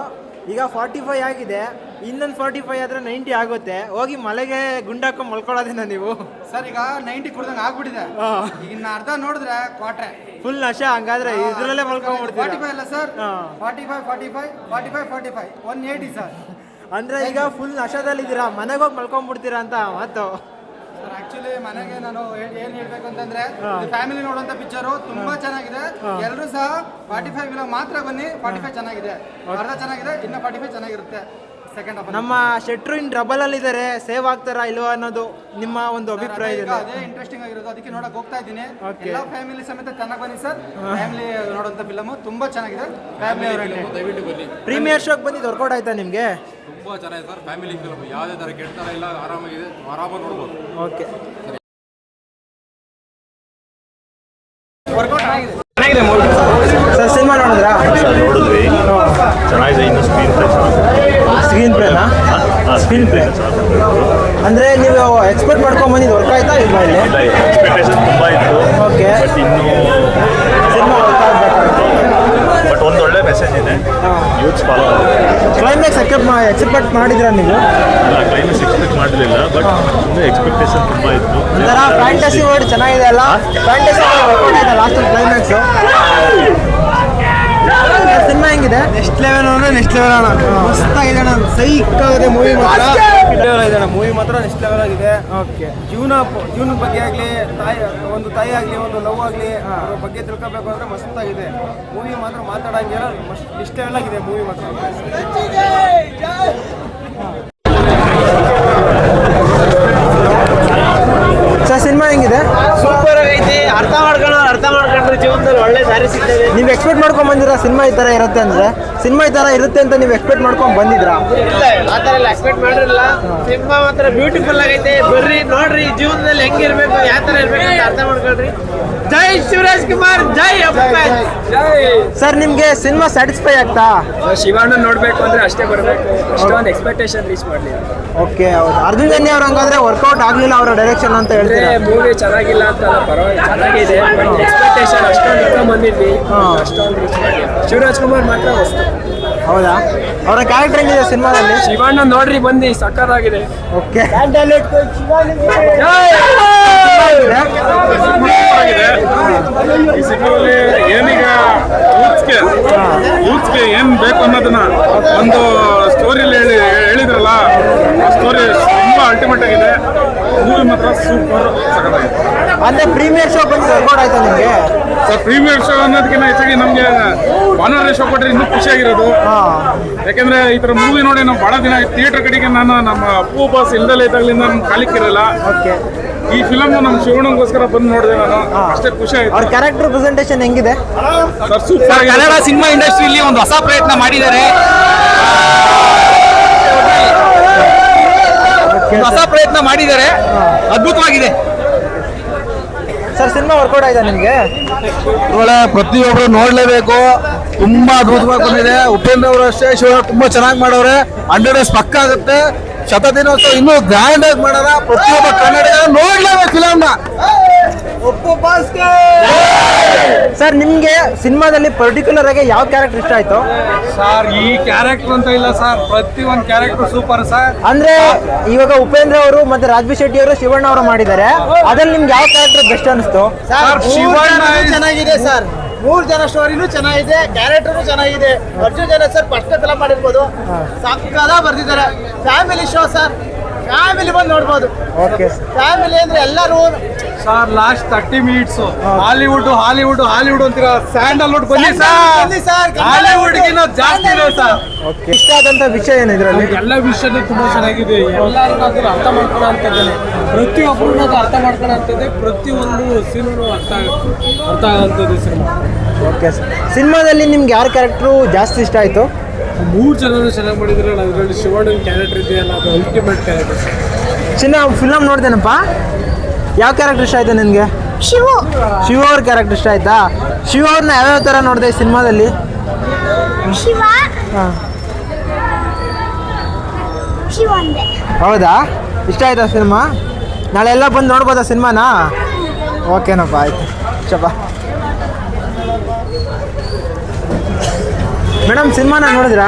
ಈಗ 45 ಆಗಿದೆ, ಇನ್ನೊಂದು 45 ಆದರೆ 90 ಆಗುತ್ತೆ. ಹೋಗಿ ಮಲೆಗೆ ಗುಂಡಾಕೊಂಡು ಮಲ್ಕೊಳ್ಳೋದೇನ ನೀವು? ಸರ್ ಈಗ 90 ಕುಡ್ದಂಗೆ ಆಗ್ಬಿಟ್ಟಿದೆ. ಈಗ ಇನ್ನು ಅರ್ಧ ನೋಡಿದ್ರೆ ಕ್ವಾರ್ಟರ್ ಫುಲ್ ನಶ. ಹಂಗಾದ್ರೆ ಇದ್ರಲ್ಲೇ ಮಲ್ಕೊಂಡ್ಬಿಡ್ತೀರಾ? 45 ಅಲ್ಲ ಸರ್, 45 180 ಸರ್. ಅಂದ್ರೆ ಈಗ ಫುಲ್ ನಶದಲ್ಲಿದ್ದೀರಾ, ಮನೆಗೆ ಹೋಗಿ ಮಲ್ಕೊಂಡ್ಬಿಡ್ತೀರಾ ಅಂತ ಮಾತು. ಸರ್ ಆಕ್ಚುಲಿ ಮನೆಗೆ ನಾನು ಏನ್ ಹೇಳ್ಬೇಕು ಅಂತಂದ್ರೆ, ಫ್ಯಾಮಿಲಿ ನೋಡುವಂತ ಪಿಕ್ಚರು ತುಂಬಾ ಚೆನ್ನಾಗಿದೆ. ಎಲ್ಲರೂ ಸಹ 45 ವಿಲ ಮಾತ್ರ ಬನ್ನಿ. 45 ಚೆನ್ನಾಗಿದೆ, ಅರ್ಧ ಚೆನ್ನಾಗಿದೆ, ಇನ್ನು 45 ಚೆನ್ನಾಗಿರುತ್ತೆ ಸೆಕೆಂಡ್ ಹಾಫ್. ನಮ್ಮ ಶೆಟ್ರು ಇನ್ ಟ್ರಬಲ್ ಅಲ್ಲಿ ಇದ್ದಾರೆ, ಸೇವ್ ಆಗ್ತಾರಾ ಇಲ್ವಾ ಅನ್ನೋದು ನಿಮ್ಮ ಒಂದು ಅಭಿಪ್ರಾಯ ಇದೆ? ಅದೇ ಇಂಟ್ರೆಸ್ಟಿಂಗ್ ಆಗಿರೋದು, ಅದಕ್ಕೆ ನೋಡಕ್ ಹೋಗ್ತಾ ಇದ್ದೀನಿ. ಎಲ್ಲ ಫ್ಯಾಮಿಲಿ ಸಮೇತ ಚೆನ್ನಾಗಿ ಬನ್ನಿ ಸರ್. ಫ್ಯಾಮಿಲಿ ನೋಡುವಂತ ಫಿಲಮ್ ತುಂಬಾ ಚೆನ್ನಾಗಿದೆ. ಫ್ಯಾಮಿಲಿ ದಯವಿಟ್ಟು ಬನ್ನಿ. ಪ್ರೀಮಿಯರ್ ಶೋಗೆ ಬಂದಿದ್ದು ವರ್ಕೌಟ್ ಆಯ್ತಾ ನಿಮಗೆ? ತುಂಬಾ ಚೆನ್ನಾಗಿದೆ ಸರ್. ಫ್ಯಾಮಿಲಿ ಫಿಲಮ್, ಯಾವುದೇ ತರ ಕೆಟ್ಟ ಇಲ್ಲ, ಆರಾಮಾಗಿದೆ, ಆರಾಮಾಗಿ ನೋಡ್ಬೋದು. ಓಕೆ. ವರ್ಕೌಟ್ ಆಗಿದೆ. ಸರ್ ಸಿನಿಮಾ ನೋಡಿದ್ರಾ? ನೋಡಿದ್ವಿ, ಚೆನ್ನಾಗಿದೆ. ಇನ್ನು ಸ್ಕ್ರೀನ್ ಪ್ಲೇನಾ? ಸ್ಕ್ರೀನ್ ಪ್ಲೇ ಅಂದರೆ ನೀವು ಎಕ್ಸ್ಪೆಕ್ಟ್ ಮಾಡ್ಕೊಂಡು ಬಂದಿದ್ದು ವರ್ಕ್ ಆಯ್ತಾ ಇಲ್ಲ? ಇಲ್ಲಿ ಎಕ್ಸ್ಪೆಕ್ಟೇಷನ್ ತುಂಬ ಇತ್ತು. ಓಕೆ. ಬಟ್ ಇನ್ನೂ ಸಿನಿಮಾ ವರ್ಕ್ ಆಗಬೇಕು. ಬಟ್ ಒಂದು ಒಳ್ಳೆ ಮೆಸೇಜ್ ಇದೆ, ಯೂತ್ಸ್ ಫಾಲೋ ಆಗುತ್ತೆ. ಕ್ಲೈಮ್ಯಾಕ್ಸ್ ಎಕ್ಸ್ಪೆಕ್ಟ್ ಮಾಡಿದ್ರಾ ನೀವು? ಇಲ್ಲ, ಕ್ಲೈಮ್ಯಾಕ್ಸ್ ಎಕ್ಸ್ಪೆಕ್ಟ್ ಮಾಡಲಿಲ್ಲ, ಬಟ್ ಇನ್ನೂ ಎಕ್ಸ್ಪೆಕ್ಟೇಷನ್ ತುಂಬ ಇತ್ತು. ಒಂಥರ ಫ್ಯಾಂಟಸಿ ವರ್ಡ್ ಚೆನ್ನಾಗಿದೆ ಅಲ್ಲ? ಫ್ಯಾಂಟಸಿ ವರ್ಕೌಟ್ ಆಯ್ತಾ ಲಾಸ್ಟ್ ಕ್ಲೈಮ್ಯಾಕ್ಸು? ಸಿನಿಮಾ ಹೆಂಗಿದೆ? ನೆಕ್ಸ್ಟ್ ಲೆವೆಲ್ ಅಂದ್ರೆ ನೆಕ್ಸ್ಟ್ ಲೆವೆಲ್ ಅಣ್ಣ. ಮಸ್ತಾಗಿದೆ ಅಣ್ಣ, ಸೈಕ್ ಆಗಿದೆ ಮೂವಿ ಮಾತ್ರ. ಮೂವಿ ಮಾತ್ರ ನೆಕ್ಸ್ಟ್ ಲೆವೆಲ್ ಆಗಿದೆ. ಓಕೆ. ಜೀವನದ ಬಗ್ಗೆ ಆಗಲಿ, ಒಂದು ತಾಯಿ ಆಗಲಿ, ಒಂದು ಲವ್ ಆಗಲಿ, ಅವ್ರ ಬಗ್ಗೆ ತಿಳ್ಕೊಬೇಕು ಅಂದ್ರೆ ಮಸ್ತಾಗಿದೆ ಮೂವಿ ಮಾತ್ರ. ಮಾತಾಡಂಗಿಲ್ಲ, ನೆಕ್ಸ್ಟ್ ಲೆವೆಲ್ ಆಗಿದೆ ಮೂವಿ ಮಾತ್ರ. ಸರ್ ಸಿನಿಮಾ ಹೆಂಗಿದೆ? ಸೂಪರ್ ಆಗೈತಿ. ಅರ್ಥ ಮಾಡ್ಕೊಂಡ್ರೆ ಜೀವನದಲ್ಲಿ ಒಳ್ಳೆ ದಾರಿ ಸಿಗ್ತದೆ. ನೀವು ಎಕ್ಸ್ಪೆಕ್ಟ್ ಮಾಡ್ಕೊಂಡು ಬಂದಿರಾ ಸಿನಿಮಾ ಈ ಥರ ಇರುತ್ತೆ ಅಂದರೆ? ಸಿನಿಮಾ ಈ ಥರ ಇರುತ್ತೆ ಅಂತ ನೀವು ಎಕ್ಸ್ಪೆಕ್ಟ್ ಮಾಡ್ಕೊಂಡು ಬಂದಿದ್ರಾ? ಇಲ್ಲ, ಆ ಥರ ಎಲ್ಲ ಎಕ್ಸ್ಪೆಕ್ಟ್ ಮಾಡಿರಲಿಲ್ಲ. ಸಿನಿಮಾ ಮಾತ್ರ ಬ್ಯೂಟಿಫುಲ್ ಆಗೈತೆ. ಬರ್ರಿ ನೋಡ್ರಿ, ಜೀವನದಲ್ಲಿ ಹೆಂಗಿರ್ಬೇಕು, ಯಾವ ಥರ ಇರ್ಬೇಕು ಅಂತ ಅರ್ಥ ಮಾಡ್ಕೊಳ್ರಿ. ಜೈ ಶಿವರಾಜ್ ಕುಮಾರ್, ಜೈ ಅಪ್ಪ. ಸರ್ ನಿಮಗೆ ಸಿನಿಮಾ ಸ್ಯಾಟಿಸ್ಫೈ ಆಗ್ತಾ? ಶಿವಣ್ಣ ನೋಡ್ಬೇಕು ಅಂದ್ರೆ ಅಷ್ಟೇ ಬರಬೇಕು, ಅಷ್ಟೊಂದು ಎಕ್ಸ್ಪೆಕ್ಟೇಷನ್ ರೀಚ್ ಮಾಡಲಿಲ್ಲ. ಓಕೆ, ಹೌದು. ಅರ್ಜುನ್ ಜನ್ಯ ಅವ್ರು ಹಂಗಾದ್ರೆ ವರ್ಕೌಟ್ ಆಗಲಿಲ್ಲ ಅವರ ಡೈರೆಕ್ಷನ್ ಅಂತ ಹೇಳ್ತಾರೆ. ಮೂವಿ ಚೆನ್ನಾಗಿಲ್ಲ ಅಂತ ಅಲ್ಲ, ಪರವಾಗಿಲ್ಲ, ಚೆನ್ನಾಗಿದೆ. ಬಟ್ ಎಕ್ಸ್ಪೆಕ್ಟೇಷನ್ ಅಷ್ಟೊಂದು ಇಟ್ಕೊಂಡ್ ಬಂದಿದ್ವಿ, ಅಷ್ಟೊಂದು ರೀಚ್ ಮಾಡಲಿಲ್ಲ. ಶಿವರಾಜ್ ಕುಮಾರ್ ಮಾತ್ರ ಹೊಸ್ತು. ಹೌದಾ? ಅವರ ಕ್ಯಾರೆಕ್ಟರ್ ಹೆಂಗಿದೆ ಸಿನಿಮಾದಲ್ಲಿ? ಶಿವಣ್ಣ ನೋಡ್ರಿ ಬಂದು ಸಕ್ಕತ್ತಾಗಿದೆ. ಓಕೆ. ಈ ಸಿನಿಮಾದಲ್ಲಿ ಏನೀಗ ಯೂತ್ಸ್ಗೆ ಏನ್ ಬೇಕು ಅನ್ನೋದನ್ನ ಒಂದು ಸ್ಟೋರಿಯಲ್ಲಿ ಹೇಳಿದ್ರಲ್ಲ, ಆ ಸ್ಟೋರಿ ತುಂಬಾ ಅಲ್ಟಿಮೇಟ್ ಆಗಿದೆ. ಮೂವಿ ಮಾತ್ರ ಸೂಪರ್ ಸಖತ್ತಾಗಿದೆ. ಅಂದ್ರೆ ಪ್ರೀಮಿಯರ್ ಶೋ ಬಂದು ವರ್ಕೌಟ್ ಆಯ್ತಾ ನಿಮಗೆ? ಸರ್ ಪ್ರೀಮಿಯರ್ ಶೋ ಅನ್ನೋದಕ್ಕಿಂತ ಹೆಚ್ಚಾಗಿ ನಮಗೆ ಆನರ್ ಶೋ ಕೊಟ್ಟರೆ ಇನ್ನೂ ಖುಷಿಯಾಗಿರೋದು. ಯಾಕೆಂದ್ರೆ ಈ ತರ ಮೂವಿ ನೋಡಿ ನಾವು ಬಹಳ ದಿನ ಥಿಯೇಟರ್ ಕಡೆಗೆ ನಾನು ನಮ್ಮ ಅಪ್ಪು ಬಾಸ್ ಇಲ್ದಲೇ ಇದ್ದಾಗಲಿಂದ ನಮ್ಗೆ ಕಾಲಿಕ್ಕಿರಲ್ಲ. ಈ ಫಿಲಮ್ ನಮ್ಮ ಶಿವಣ್ಣಗೋಸ್ಕರ ಬಂದು ನೋಡಿದೆ ನಾನು, ಅಷ್ಟೇ ಖುಷಿ ಆಯ್ತು. ಅವ್ರ ಕ್ಯಾರೆಕ್ಟರ್ ಪ್ರೆಸೆಂಟೇಷನ್ ಹೆಂಗಿದೆ? Sir super. ಕನ್ನಡ ಸಿನಿಮಾ ಇಂಡಸ್ಟ್ರಿಯಲ್ಲಿ ಒಂದು ಹೊಸ ಪ್ರಯತ್ನ ಮಾಡಿದ್ದಾರೆ. ಅದ್ಭುತವಾಗಿದೆ ಸರ್. ಸಿನಿಮಾ ವರ್ಕೌಟ್ ಆಯ್ತಾ ನಿಮಗೆ? ಒಳ್ಳೆ ಪ್ರತಿಯೊಬ್ಬರು ನೋಡ್ಲೇಬೇಕು. ತುಂಬಾ ಅದ್ಭುತವಾಗಿ ಬಂದಿದೆ. ಉಪೇಂದ್ರ ಅವರು ಅಷ್ಟೇ, ಶಿವ ತುಂಬಾ ಚೆನ್ನಾಗಿ ಮಾಡೋರೆ. 100 ಡೇಸ್ ಪಕ್ಕ ಆಗುತ್ತೆ. ಶತದಿನೋತ್ಸವ ಇನ್ನೂ ಗ್ರ್ಯಾಂಡ್ ಆಗಿ ಮಾಡೋಣ. ಪ್ರತಿಯೊಬ್ಬ ಕನ್ನಡಿಗ ನೋಡ್ಲೇಬೇಕು ಫಿಲಮ್ನ. ಸರ್ ನಿಮ್ಗೆ ಸಿನಿಮಾದಲ್ಲಿ ಪರ್ಟಿಕ್ಯುಲರ್ ಆಗಿ ಯಾವ ಕ್ಯಾರೆಕ್ಟರ್ ಇಷ್ಟ ಆಯ್ತು? ಸರ್ ಈ ಕ್ಯಾರೆಕ್ಟರ್ ಅಂತ ಇಲ್ಲ ಸರ್, ಪ್ರತಿ ಒಂದು ಕ್ಯಾರೆಕ್ಟರ್ ಸೂಪರ್ ಸರ್. ಅಂದ್ರೆ ಇವಾಗ ಉಪೇಂದ್ರ ಅವರು ಮತ್ತೆ ರಾಜ್ಬಿ ಶೆಟ್ಟಿ ಅವರು ಶಿವಣ್ಣ ಅವರು ಮಾಡಿದ್ದಾರೆ, ಅದ್ರಲ್ಲಿ ನಿಮ್ಗೆ ಯಾವ ಕ್ಯಾರೆಕ್ಟರ್ ಬೆಸ್ಟ್ ಅನಿಸ್ತು? ಶಿವಣ್ಣ ಚೆನ್ನಾಗಿದೆ ಸರ್. 3 ಜನ ಸ್ಟೋರಿನೂ ಚೆನ್ನಾಗಿದೆ, ಕ್ಯಾರೆಕ್ಟರ್ ಚೆನ್ನಾಗಿದೆ. ಅರ್ಜುನ್ ಜನ ಸರ್ ಫಸ್ಟ್ ಫಿಲಮ್ ಮಾಡಿರ್ಬೋದು, ಸಕ್ಕದ ಬರ್ದಿದ್ದಾರೆ. ಫ್ಯಾಮಿಲಿ ಶೋ ಸರ್, ಫ್ಯಾಮಿಲಿ ಬಂದು ನೋಡ್ಬೋದು. ಓಕೆ. ಫ್ಯಾಮಿಲಿ ಅಂದ್ರೆ ಎಲ್ಲರೂ ಸರ್. ಲಾಸ್ಟ್ 30 ಮಿನಿಟ್ಸ್ ಹಾಲಿವುಡ್ ಅಂತೀರಾ, ಸ್ಯಾಂಡಲ್ವುಡ್ ಬನ್ನಿ ಸರ್. ಹಾಲಿವುಡ್ ಗಿನ್ನ ಜಾಸ್ತಿ ಇದೆ ಸರ್. ಓಕೆ. ಇಷ್ಟ ಆದಂತ ವಿಷಯ ಏನು ಇದರಲ್ಲಿ? ಎಲ್ಲ ವಿಷಯನೂ ತುಂಬಾ ಚೆನ್ನಾಗಿದೆ. ಎಲ್ಲರೂ ಅದನ್ನ ಅರ್ಥ ಮಾಡ್ಕೊಳ್ಳೋ ಅಂಥದ್ದೇ, ಪ್ರತಿಯೊಬ್ಬರನ್ನ ಅದು ಅರ್ಥ ಮಾಡ್ಕೊಳ್ಳೋ ಅಂಥದ್ದೇ, ಪ್ರತಿಯೊಂದು ಸೀನು ಅರ್ಥ ಆಗೋಂಥದ್ದು ಸಿನಿಮಾ. Okay sir. ಸಿನಿಮಾದಲ್ಲಿ ನಿಮ್ಗೆ ಯಾರ ಕ್ಯಾರೆಕ್ಟ್ರು ಜಾಸ್ತಿ ಇಷ್ಟ ಆಯ್ತು? 3 ಜನರು ಚೆನ್ನಾಗಿ ಮಾಡಿದ್ರೆ. ಅದರಲ್ಲಿ ಶಿವಣ್ಣನ ಕ್ಯಾರೆಕ್ಟರ್ ಇದೆಯಲ್ಲ, ಅದು ಅಲ್ಟಿಮೇಟ್ ಕ್ಯಾರೆಕ್ಟರ್. ಫಿಲಮ್ ನೋಡ್ದೇನಪ್ಪ, ಯಾವ ಕ್ಯಾರೆಕ್ಟರ್ ಇಷ್ಟ ಆಯ್ತು ನಿನಗೆ? ಶಿವ ಅವ್ರ ಕ್ಯಾರೆಕ್ಟರ್ ಇಷ್ಟ ಆಯ್ತಾ? ಶಿವ ಅವ್ರನ್ನ ಯಾವ್ಯಾವ ತರ ನೋಡಿದೆ ಈ ಸಿನಿಮಾದಲ್ಲಿ? ಹೌದಾ, ಇಷ್ಟ ಆಯ್ತಾ ಸಿನಿಮಾ? ನಾಳೆ ಎಲ್ಲ ಬಂದು ನೋಡ್ಬೋದಾ ಸಿನಿಮಾನಾ? ಓಕೆನಪ್ಪ, ಆಯ್ತು ಚಪ್ಪ. ಮೇಡಮ್ ಸಿನಿಮಾನ ನೋಡಿದ್ರಾ?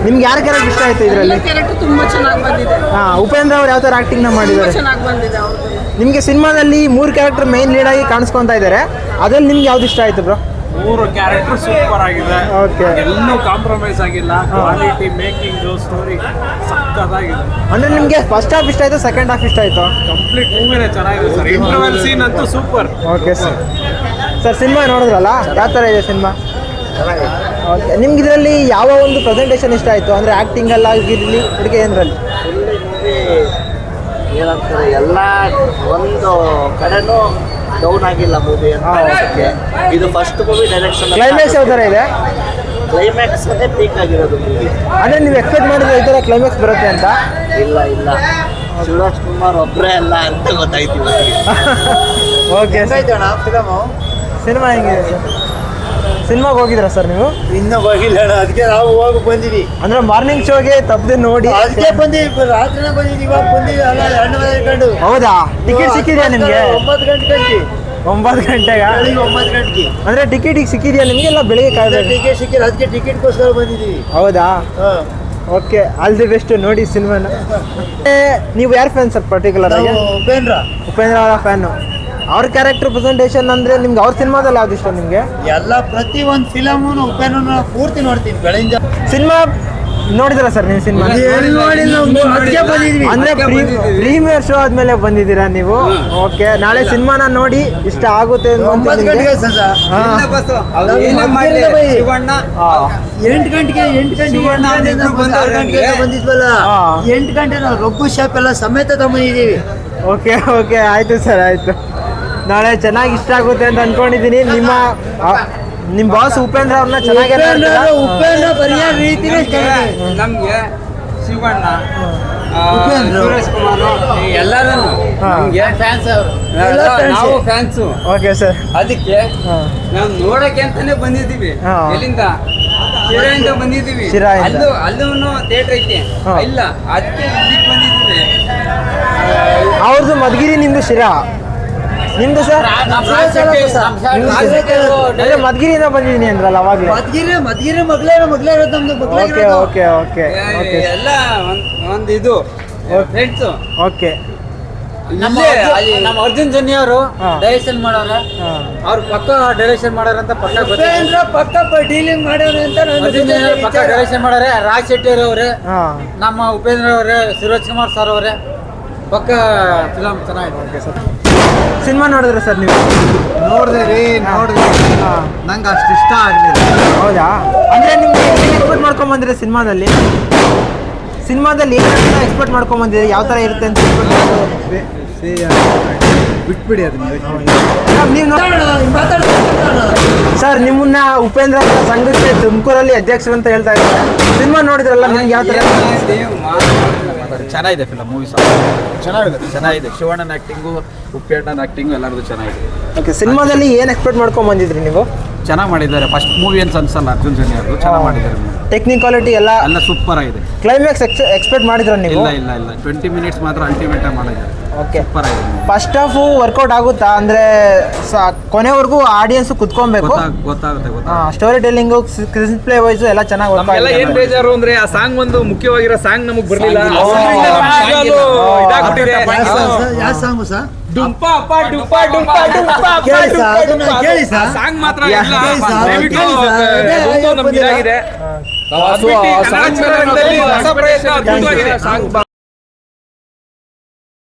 ನಿಮ್ಗೆ ಯಾರ ಕ್ಯಾರೆಕ್ಟರ್ ಇಷ್ಟ ಆಯ್ತು ಇದರಲ್ಲಿ? ತುಂಬಾ ಚೆನ್ನಾಗಿ ಬಂದಿದೆ. ಉಪೇಂದ್ರ ಅವ್ರು ಯಾವ ಥರ ಆ್ಯಕ್ಟಿಂಗ್ನ ಮಾಡಿದ್ದಾರೆ? ಚೆನ್ನಾಗಿ ಬಂದಿದೆ ಅವ್ರದ್ದು. ನಿಮಗೆ ಸಿನಿಮಾದಲ್ಲಿ 3 ಕ್ಯಾರೆಕ್ಟರ್ ಮೈನ್ ಲೀಡ್ ಆಗಿ ಕಾಣಿಸ್ಕೊತಾ ಇದ್ದಾರೆ, ಅದ್ರಲ್ಲಿ ನಿಮ್ಗೆ ಯಾವ್ದು ಇಷ್ಟ ಆಯ್ತು ಬ್ರೋ? 3 ಕ್ಯಾರೆಕ್ಟರ್ ಸೂಪರ್ ಆಗಿದೆ. ಓಕೆ, ಎಲ್ಲೂ ಕಾಂಪ್ರಮೈಸ್ ಆಗಿಲ್ಲ. ಕ್ವಾಲಿಟಿ, ಮೇಕಿಂಗ್, ಸ್ಟೋರಿ ಸಕ್ಕತ್ತಾಗಿದೆ. ಅಂದ್ರೆ ನಿಮಗೆ ಫಸ್ಟ್ ಹಾಫ್ ಇಷ್ಟ ಆಯ್ತು, ಸೆಕೆಂಡ್ ಹಾಫ್ ಇಷ್ಟ ಆಯ್ತು? ಕಂಪ್ಲೀಟ್ ಮೂವಿನೇ ಚೆನ್ನಾಗಿದೆ ಸರ್. ಇಂಟರ್ವಲ್ ಸೀನ್ ಅಂತೂ ಸೂಪರ್. ಓಕೆ ಸರ್, ಸಿನಿಮಾ ನೋಡಿದ್ರಲ್ಲ, ಯಾವ ಥರ ಇದೆ ಸಿನಿಮಾ? ಓಕೆ, ನಿಮ್ಗೆ ಇದರಲ್ಲಿ ಯಾವ ಒಂದು ಪ್ರೆಸೆಂಟೇಷನ್ ಇಷ್ಟ ಆಯಿತು? ಅಂದರೆ ಆ್ಯಕ್ಟಿಂಗ್ ಎಲ್ಲ ಆಗಿರಲಿ, ಹುಡುಗಿ ಏನರಲ್ಲಿ? ಏನಂತಾರೆ, ಎಲ್ಲ ಒಂದು ಕಡೆನೂ ಡೌನ್ ಆಗಿಲ್ಲ ಮೂವಿ ಅಂತ. ಇದು ಫಸ್ಟ್ ಮೂವಿ ಡೈರೆಕ್ಷನ್. ಕ್ಲೈಮ್ಯಾಕ್ಸ್ ಯಾವ ಥರ ಇದೆ? ಕ್ಲೈಮ್ಯಾಕ್ಸ್ ಅದೇ ಪೀಕ್ ಆಗಿರೋದು ಮೂವಿ. ಅಂದರೆ ನೀವು ಎಕ್ಸ್ಪೆಕ್ಟ್ ಮಾಡಿದ್ರೆ ಈ ಥರ ಕ್ಲೈಮ್ಯಾಕ್ಸ್ ಬರುತ್ತೆ ಅಂತ? ಇಲ್ಲ ಶಿವರಾಜ್ ಕುಮಾರ್ ಒಬ್ಬರೇ ಅಲ್ಲ ಅಂತ ಗೊತ್ತಾಯ್ತು ಇವತ್ತಿಗೆ. ಓಕೆ ಸಿನಿಮಾ ಹೆಂಗಿದೆ ಸರ್? ಸಿನಿಮಾಗೆ ಹೋಗಿದ್ರಾ ಸರ್ ನೀವು? ಇನ್ನೂ ಹೋಗಿಲ್ಲ ಅಣ್ಣ, ಅದಕ್ಕೆ ನಾವು ಹೋಗಿ ಬಂದಿವಿ. ಅಂದ್ರೆ ಮಾರ್ನಿಂಗ್ ಶೋಗೆ ತಪ್ಪದೆ ನೋಡಿ ಅದಕ್ಕೆ ಬಂದಿವಿ, ರಾತ್ರಿನೇ ಬಂದಿದ್ದೀವಿ. ಇವಾಗ ಬಂದಿವಿ ಅಲ್ಲ, 2 ಗಂಟೆ. ಹೌದಾ? ಟಿಕೆಟ್ ಸಿಕ್ಕಿದೆಯಾ ನಿಮಗೆ? 9 ಗಂಟೆಗೆ. 9 ಗಂಟೆಗೆ? 9 ಗಂಟೆಗೆ. ಅಂದ್ರೆ ಟಿಕೆಟ್ ಸಿಕ್ಕಿದೆಯಾ ನಿಮಗೆ? ಎಲ್ಲ ಬೆಳಿಗ್ಗೆ ಕಾಯ್ದೆ ಟಿಕೆಟ್ ಸಿಕ್ಕಿಲ್ಲ, ಅದಕ್ಕೆ ಟಿಕೆಟ್ಗೋಸ್ಕರ ಬಂದಿದ್ದೀವಿ. ಹೌದಾ? ಓಕೆ, ಆಲ್ ದಿ ಬೆಸ್ಟ್, ನೋಡಿ ಸಿನಿಮಾನ. ನೀವು ಯಾರು ಫ್ಯಾನ್ ಸರ್ ಪರ್ಟಿಕ್ಯುಲರ್ ಆಗಿ? ಉಪೇಂದ್ರ ಅವರ ಫ್ಯಾನು. ಅವ್ರ ಕ್ಯಾರೆಕ್ಟರ್ ಪ್ರೆಸೆಂಟೇಷನ್ ಅಂದ್ರೆ ನಿಮ್ಗೆ ಅವ್ರ ಸಿನಿಮಾದಲ್ಲಿ ಯಾವ್ದು ಇಷ್ಟ ನಿಮ್ಗೆ? ಎಲ್ಲ ಪ್ರತಿ ಒಂದು ಫಿಲಮು ಉಪೇಂದ್ರ ಪೂರ್ತಿ ನೋಡ್ತೀವಿ ಬೆಳಗಿಂದ. ಸಿನಿಮಾ ನೋಡಿದ್ರ ಸರ್ ನೀವು? ಸಿನಿಮಾ ಅಂದ್ರೆ ಪ್ರೀಮಿಯರ್ ಶೋ ಆದ್ಮೇಲೆ ಬಂದಿದ್ದೀರಾ ನೀವು? ಓಕೆ, ನಾಳೆ ಸಿನಿಮಾನ ನೋಡಿ ಇಷ್ಟ ಆಗುತ್ತೆ. 9 ಗಂಟೆಗೆ ಸರ್. 8 ಗಂಟೆಗೆ ಬಂದಿದ್ವಲ್ಲ, 8 ಗಂಟೆ ನಾವು ರಘು ಶಾಪ್ ಎಲ್ಲ ಸಮೇತ ತಗೊಂಡಿದ್ದೀವಿ. ಓಕೆ ಆಯ್ತು ಸರ್, ಆಯ್ತು. ನಾಳೆ ಚೆನ್ನಾಗಿ ಇಷ್ಟ ಆಗುತ್ತೆ ಅಂತ ಅನ್ಕೊಂಡಿದ್ದೀನಿ. ನಿಮ್ಮ ಬಾಸ್ ಉಪೇಂದ್ರ ಅವ್ರನ್ನ ಚೆನ್ನಾಗಿ ಉಪೇಂದ್ರ ಬರಿಯ ರೀತಿನೇ ನಮ್ಗೆ ಶಿವಣ್ಣ, ಸುರೇಶ್ ಕುಮಾರ್ ಎಲ್ಲರೂ ನಾವು ಫ್ಯಾನ್ಸು. ಓಕೆ ಸರ್, ಅದಕ್ಕೆ ನಾವು ನೋಡಕ್ಕೆ ಅಂತಾನೆ ಬಂದಿದ್ದೀವಿ. ಎಲ್ಲಿಂದ? ಶಿರಾಯಿಂದ ಬಂದಿದ್ದೀವಿ. ಅಲ್ಲೂ ಥಿಯೇಟರ್ ಐತಿ ಇಲ್ಲ, ಅದಕ್ಕೆ ಇಲ್ಲಿಗೆ ಬಂದಿದ್ದೀವಿ. ಅವ್ರದ್ದು ಮಧುಗಿರಿ, ನಿಮ್ದು ಶಿರಾ. ನಿಮ್ದು ಸರ್? ಮಧುಗಿರಿಯಿಂದ ಬಂದಿದ್ದೀನಿ ಅಂದ್ರಲ್ಲ ಅವಾಗಲೇ? ಮದ್ಗಿರಿ ಮಗಳೇ ಇರೋದು ನಮ್ದು. ಓಕೆ ಎಲ್ಲ ಒಂದು ಇದು ಫ್ರೆಂಡ್ಸ್. ಓಕೆ, ನಮ್ಮ ಅರ್ಜುನ್ ಜನ್ಯ ಅವರು ಡೈರೆಕ್ಷನ್ ಮಾಡೋರ, ಅವ್ರು ಪಕ್ಕ ಡೈರೆಕ್ಷನ್ ಮಾಡೋರ ಅಂತ ಪಕ್ಕ ಡೀಲಿಂಗ್ ಮಾಡೋರು ಅಂತ ಅರ್ಜುನ್ ಜನ್ಯ ಪಕ್ಕ ಡೈರೆಕ್ಷನ್ ಮಾಡೋರೆ. ರಾಜ್ ಶೆಟ್ಟಿ ಅವರೇ, ನಮ್ಮ ಉಪೇಂದ್ರ ಅವರೇ, ಶಿವರಾಜ್ ಕುಮಾರ್ ಸರ್ ಅವರೇ, ಪಕ್ಕ ಫಿಲಮ್ ಚೆನ್ನಾಗಿದೆ. ಓಕೆ ಸರ್, ಸಿನಿಮಾ ನೋಡಿದ್ರೆ ಸರ್ ನೀವು? ನೋಡಿದ್ರಿ ನಂಗೆ ಅಷ್ಟು ಇಷ್ಟ ಆಗಲಿಲ್ಲ. ಹೌದಾ? ಅಂದರೆ ನಿಮ್ಗೆ ಏನು ಎಕ್ಸ್ಪೆಕ್ಟ್ ಮಾಡ್ಕೊಂಡ್ ಬಂದಿರಿ ಸಿನಿಮಾದಲ್ಲಿ? ಏನೆಲ್ಲ ಎಕ್ಸ್ಪೆಕ್ಟ್ ಮಾಡ್ಕೊಂಡ್ ಬಂದಿರಿ? ಯಾವ ಥರ ಇರುತ್ತೆ ಅಂತ ಬಿಟ್ಬಿಡಿ ಅದನ್ನ. ನೀವು ಸರ್, ನಿಮ್ಮನ್ನ ಉಪೇಂದ್ರ ಸಂಘಕ್ಕೆ ತುಮಕೂರಲ್ಲಿ ಅಧ್ಯಕ್ಷರು ಅಂತ ಹೇಳ್ತಾ ಇದ್ದಾರೆ. ಸಿನಿಮಾ ನೋಡಿದ್ರಲ್ಲ, ನಿಮ್ಗೆ ಯಾವ ಥರ? ಚೆನ್ನಾಗಿದೆ ಫಿಲಮ್, ಮೂವಿ ಚೆನ್ನಾಗಿದೆ. ಶಿವಣ್ಣನ ಆಕ್ಟಿಂಗು, ಉಪೇಂದ್ರನ ಆಕ್ಟಿಂಗು ಎಲ್ಲರದು ಚೆನ್ನಾಗಿದೆ. ಓಕೆ, ಸಿನಿಮಾದಲ್ಲಿ ಏನು ಎಕ್ಸ್ಪೆಕ್ಟ್ ಮಾಡ್ಕೊಂಡ್ ಬಂದಿದ್ರಿ ನೀವು? ಚೆನ್ನಾಗಿ ಮಾಡಿದ್ದಾರೆ. ಫಸ್ಟ್ ಮೂವಿ ಏನು ಅನ್ಸಲ್ಲ, ಅರ್ಜುನ್ ಜನ್ಯ ಅವರು ಚೆನ್ನಾಗಿ ಮಾಡಿದ್ದಾರೆ. ಟೆಕ್ನಿಕಾಲಿಟಿ ಎಲ್ಲ ಸೂಪರ್ ಆಗಿದೆ. ಕ್ಲೈಮ್ಯಾಕ್ಸ್ ಎಕ್ಸ್ಪೆಕ್ಟ್ ಮಾಡಿದ್ರ ನೀವು? ಇಲ್ಲ 20 ಮಿನಿಟ್ಸ್ ಮಾತ್ರ ಅಲ್ಟಿಮೇಟ್ ಮಾಡಿದ್ದಾರೆ. ಓಕೆ, ಸೂಪರ್ ಆಗಿದೆ. ಫಸ್ಟ್ ಹಾಫ್ ವರ್ಕೌಟ್ ಆಗುತ್ತಾ? ಅಂದ್ರೆ ಕೊನೆವರೆಗೂ ಆಡಿಯನ್ಸ್ ಕುತ್ಕೊಬೇಕು. ಗೊತ್ತಾಗುತ್ತೆ. Story telling, screenplay wise ಎಲ್ಲ ಚೆನ್ನಾಗಿ ವರ್ಕ್ ಆಗಿದೆ. ಏನ್ ಬೇಜಾರು ಅಂದ್ರೆ ಆ ಸಾಂಗ್ ಒಂದು ಮುಖ್ಯವಾಗಿರೋ ಸಾಂಗ್ ನಮಗೆ ಬರಲಿಲ್ಲ. ಯಾವ ಸಾಂಗು ಸರ್? ಕೇಳಿ ಸಾಂಗ್ ಮಾತ್ರ ಇಲ್ಲ.